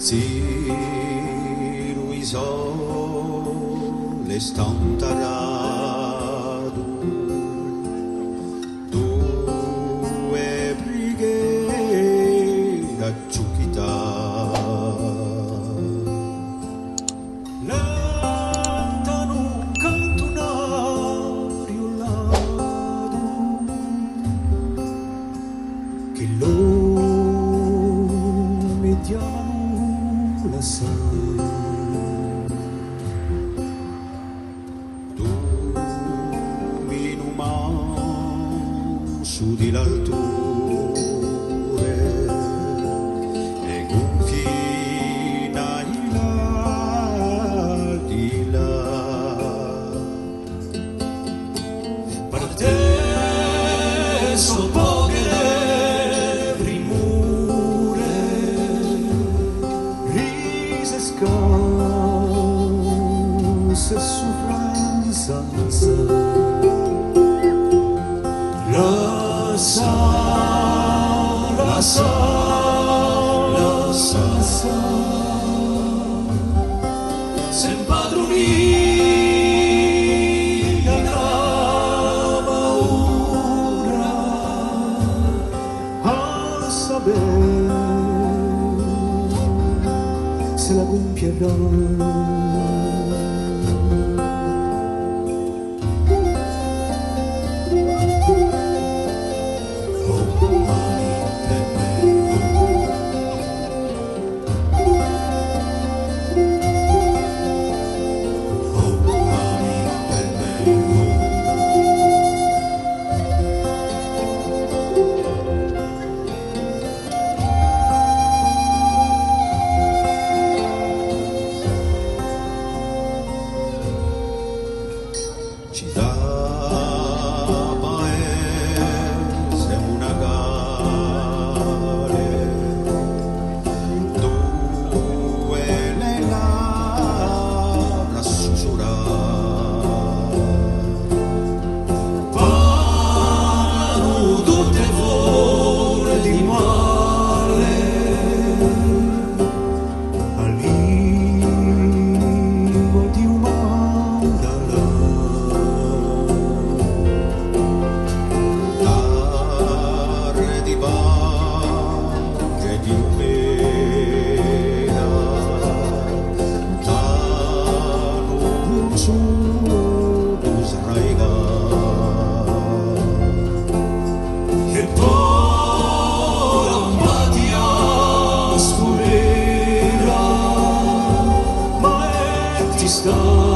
Ziru isole stantarado due brighe da ciuchita lentano un cantunario lado che lo mediano la sai tu in un man su di l'alture e confina di là per te so poche se sufranza la sa se impadronì la paura a saber se la compierà. Ci dà paese una gare dove le labbra sussurrare parlano tutte vole di mare a lingua di un mandala. Stop.